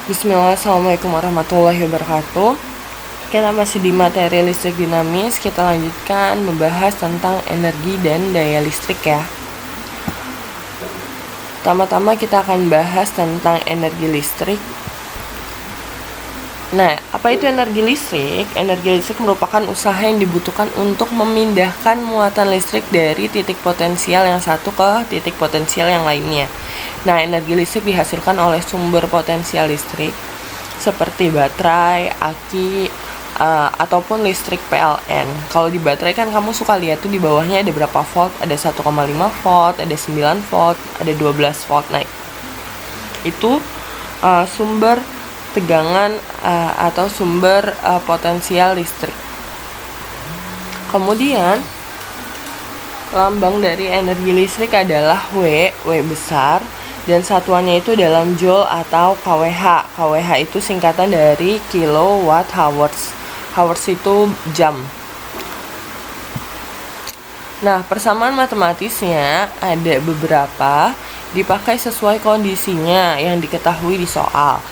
Bismillah, Assalamualaikum warahmatullahi wabarakatuh. Kita masih di materi listrik dinamis. Kita lanjutkan membahas tentang energi dan daya listrik ya. Pertama-tama kita akan bahas tentang energi listrik. Nah, apa itu energi listrik? Energi listrik merupakan usaha yang dibutuhkan untuk memindahkan muatan listrik dari titik potensial yang satu ke titik potensial yang lainnya. Nah, energi listrik dihasilkan oleh sumber potensial listrik seperti baterai, aki, ataupun listrik PLN. Kalau di baterai kan kamu suka lihat tuh di bawahnya ada berapa volt, ada 1,5 volt, ada 9 volt, ada 12 volt. Nah, itu sumber tegangan atau sumber potensial listrik. Kemudian lambang dari energi listrik adalah W besar, dan satuannya itu dalam joule atau kWh. kWh itu singkatan dari kilowatt hours. Hours itu jam. Nah, persamaan matematisnya ada beberapa, dipakai sesuai kondisinya yang diketahui di soal.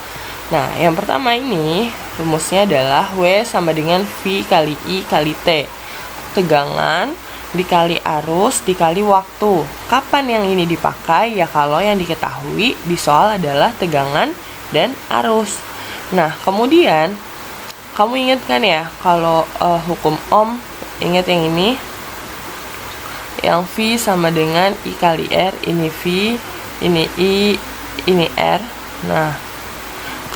Nah, yang pertama ini rumusnya adalah W sama dengan V kali I kali T. Tegangan dikali arus dikali waktu. Kapan yang ini dipakai? Ya kalau yang diketahui di soal adalah tegangan dan arus. Nah, kemudian kamu ingat kan ya kalau hukum Ohm, ingat yang ini? Yang V sama dengan I kali R, ini V, ini I, ini R. Nah,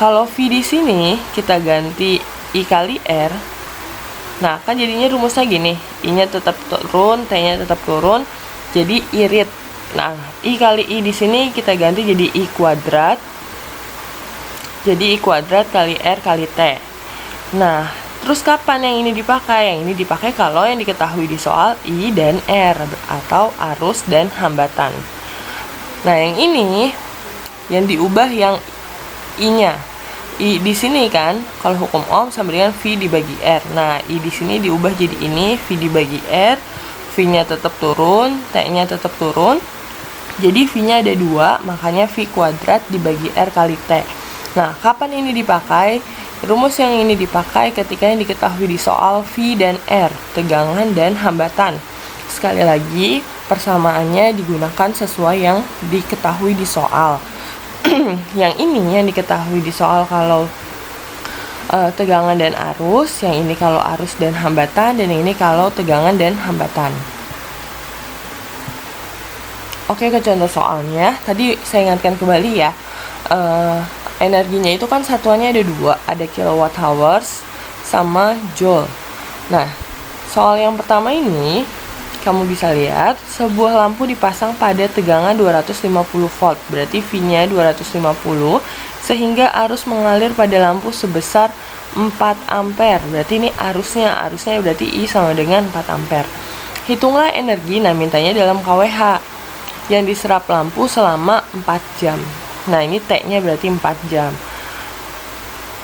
kalau V di sini kita ganti I kali R. Nah, kan jadinya rumusnya gini. I-nya tetap turun, T-nya tetap turun. Jadi irit. Nah, I kali I di sini kita ganti jadi I kuadrat. Jadi I kuadrat kali R kali T. Nah, terus kapan yang ini dipakai? Yang ini dipakai kalau yang diketahui di soal I dan R atau arus dan hambatan. Nah, yang ini yang diubah yang I-nya. I di sini kan, kalau hukum Ohm sama dengan V dibagi R. Nah, I di sini diubah jadi ini, V dibagi R. V-nya tetap turun, T-nya tetap turun. Jadi V-nya ada 2, makanya V kuadrat dibagi R kali T. Nah, kapan ini dipakai? Rumus yang ini dipakai ketika yang diketahui di soal V dan R, tegangan dan hambatan. Sekali lagi, persamaannya digunakan sesuai yang diketahui di soal. Yang ini yang diketahui di soal kalau tegangan dan arus, yang ini kalau arus dan hambatan, dan yang ini kalau tegangan dan hambatan. Oke, ke contoh soalnya. Tadi saya ingatkan kembali ya, energinya itu kan satuannya ada 2, ada kilowatt hours sama joule. Nah, soal yang pertama ini kamu bisa lihat sebuah lampu dipasang pada tegangan 250 volt, berarti V-nya 250, sehingga arus mengalir pada lampu sebesar 4 ampere. Berarti ini arusnya berarti I sama dengan 4 ampere. Hitunglah energi, nah mintanya dalam kWh, yang diserap lampu selama 4 jam. Nah, ini T-nya berarti 4 jam.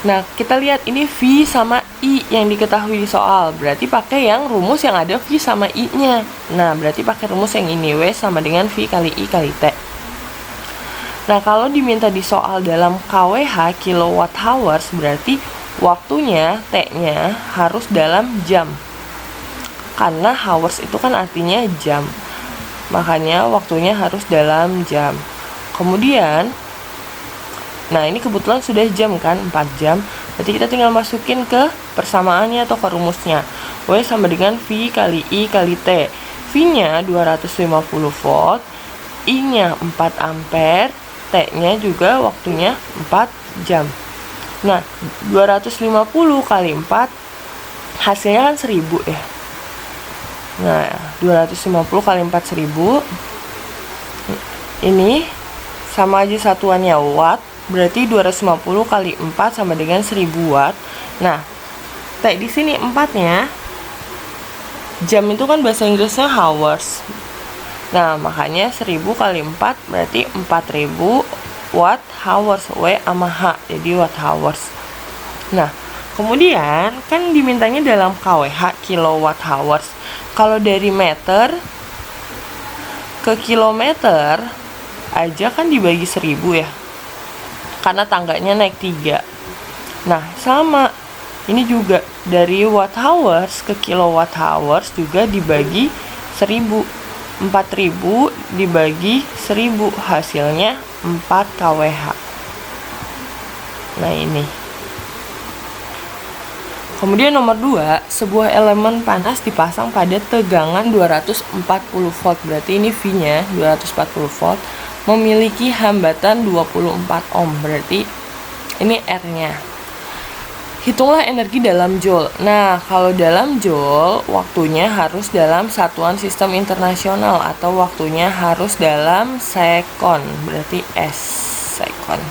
Nah, kita lihat ini V sama I yang diketahui di soal. Berarti pakai yang rumus yang ada V sama I-nya. Nah, berarti pakai rumus yang ini, W sama dengan V kali I kali T. Nah, kalau diminta di soal dalam kWh, kilowatt hours, berarti waktunya, T-nya harus dalam jam. Karena hours itu kan artinya jam. Makanya waktunya harus dalam jam. Kemudian, nah ini kebetulan sudah jam kan, 4 jam. Berarti kita tinggal masukin ke persamaannya atau ke rumusnya. W sama dengan V kali I kali T. V-nya 250 volt, I-nya 4 ampere, T-nya juga waktunya 4 jam. Nah, 250 kali 4 hasilnya kan 1000 ya. Nah, 250 kali 4 1000. Ini sama aja satuannya watt. Berarti 250 kali 4 sama dengan 1000 watt. Nah, T di sini 4-nya, jam itu kan bahasa Inggrisnya hours. Nah, makanya 1000 kali 4 berarti 4000 watt hours. W sama H, jadi watt hours. Nah, kemudian kan dimintanya dalam kWh, kilowatt hours. Kalau dari meter ke kilometer aja kan dibagi 1000 ya. karena tangganya naik 3. Nah, sama. Ini juga dari watt hours ke kilowatt hours juga dibagi 1000. 4000 dibagi 1000 hasilnya 4 kWh. Nah, ini. Kemudian nomor 2, sebuah elemen panas dipasang pada tegangan 240 volt. Berarti ini V-nya 240 volt, memiliki hambatan 24 ohm. Berarti ini R-nya. Hitunglah energi dalam joule. Nah, kalau dalam joule, waktunya harus dalam satuan sistem internasional atau waktunya harus dalam sekon. Berarti S, sekon.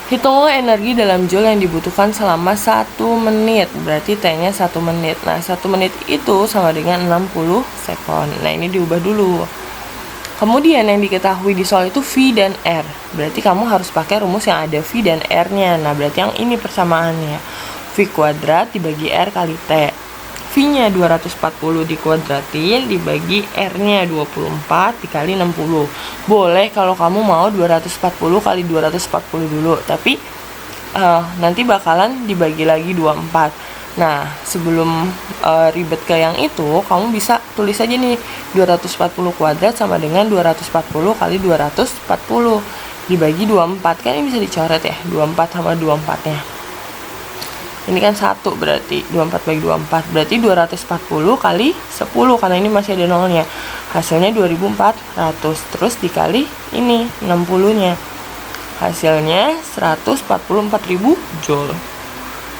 Hitunglah energi dalam joule yang dibutuhkan selama 1 menit. Berarti T-nya 1 menit. Nah, 1 menit itu sama dengan 60 sekon. Nah, ini diubah dulu. Kemudian yang diketahui di soal itu V dan R. Berarti kamu harus pakai rumus yang ada V dan R-nya. Nah, berarti yang ini persamaannya. V kuadrat dibagi R kali T. V-nya 240 dikuadratin dibagi R-nya 24 dikali 60. Boleh kalau kamu mau 240 kali 240 dulu. Tapi nanti bakalan dibagi lagi 24. Nah, sebelum ribet ke yang itu, kamu bisa tulis aja nih 240 kuadrat sama dengan 240 kali 240 dibagi 24. Kan ini bisa dicoret ya, 24 sama 24-nya. Ini kan 1 berarti 24 bagi 24. Berarti 240 kali 10 karena ini masih ada nolnya. Hasilnya 2400. Terus dikali ini 60-nya. Hasilnya 144.000 joule.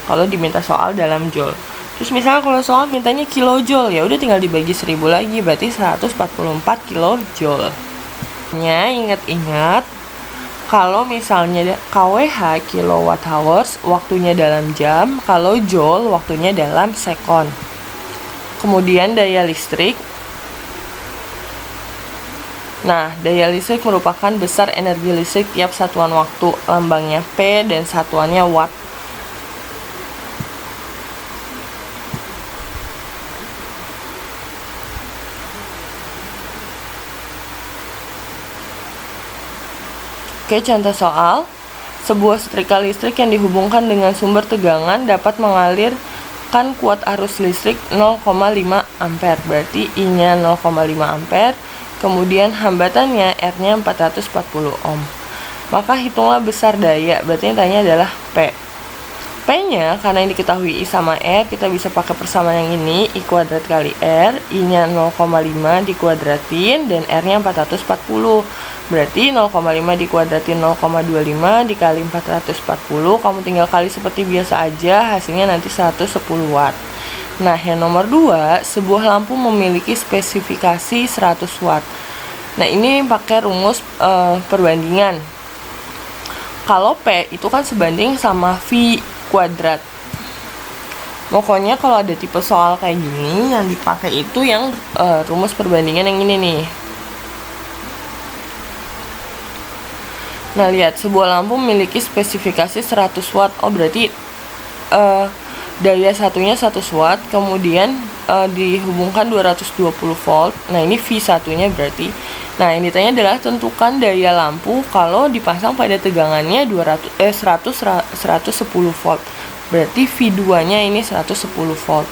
Kalau diminta soal dalam joule. Terus misalnya kalau soal mintanya kilojoule, ya udah tinggal dibagi 1000 lagi, berarti 144 kilojoule. Ingat-ingat, kalau misalnya kWh kilowatt hours waktunya dalam jam, kalau joule waktunya dalam sekon. Kemudian daya listrik. Nah, daya listrik merupakan besar energi listrik tiap satuan waktu. Lambangnya P dan satuannya watt. Oke, contoh soal. Sebuah setrika listrik yang dihubungkan dengan sumber tegangan dapat mengalirkan kuat arus listrik 0,5 ampere. Berarti I-nya 0,5 ampere. Kemudian hambatannya R-nya 440 ohm. Maka hitunglah besar daya. Berarti yang tanya adalah P. P-nya, karena yang diketahui I sama R, kita bisa pakai persamaan yang ini, I kuadrat kali R. I-nya 0,5 dikuadratin, dan R-nya 440. Berarti 0,5 dikuadratin 0,25 dikali 440. Kamu tinggal kali seperti biasa aja, hasilnya nanti 110 watt. Nah, yang nomor 2, sebuah lampu memiliki spesifikasi 100 watt. Nah, ini pakai rumus perbandingan. Kalau P itu kan sebanding sama V kuadrat. Pokoknya kalau ada tipe soal kayak gini, yang dipakai itu yang rumus perbandingan yang ini nih. Nah, lihat, sebuah lampu memiliki spesifikasi 100 watt. Oh, berarti daya satunya 100 watt, kemudian dihubungkan 220 volt. Nah, ini V satunya berarti. Nah, yang ditanya adalah tentukan daya lampu kalau dipasang pada tegangannya 110 volt. Berarti V2-nya ini 110 volt.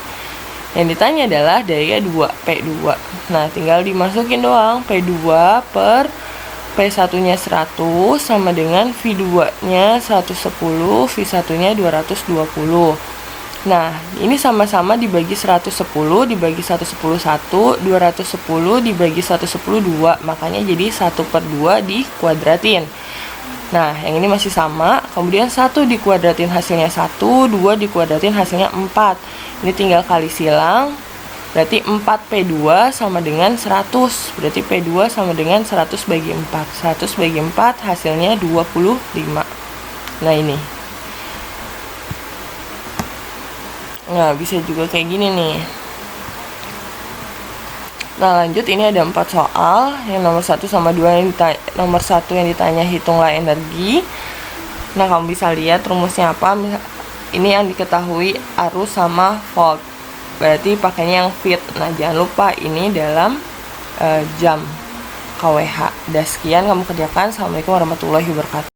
Yang ditanya adalah daya 2, P2. Nah, tinggal dimasukin doang. P2 per P1-nya 100 sama dengan V2-nya 110, V1-nya 220. Nah, ini sama-sama dibagi 110, dibagi 110 1, 210 dibagi 110 2, makanya jadi 1/2 dikuadratin. Nah, yang ini masih sama, kemudian 1 dikuadratin hasilnya 1, 2 dikuadratin hasilnya 4. Ini tinggal kali silang, berarti 4P2 sama dengan 100, berarti P2 sama dengan 100 bagi 4. 100 bagi 4 hasilnya 25. Nah, ini. Nah, bisa juga kayak gini nih. Nah, lanjut, ini ada 4 soal. Yang nomor 1 sama 2 yang nomor 1 yang ditanya hitunglah energi. Nah, kamu bisa lihat rumusnya apa. Ini yang diketahui arus sama volt. Berarti pakainya yang fit. Nah, jangan lupa ini dalam jam kWh. Udah sekian kamu kerjakan. Assalamualaikum warahmatullahi wabarakatuh.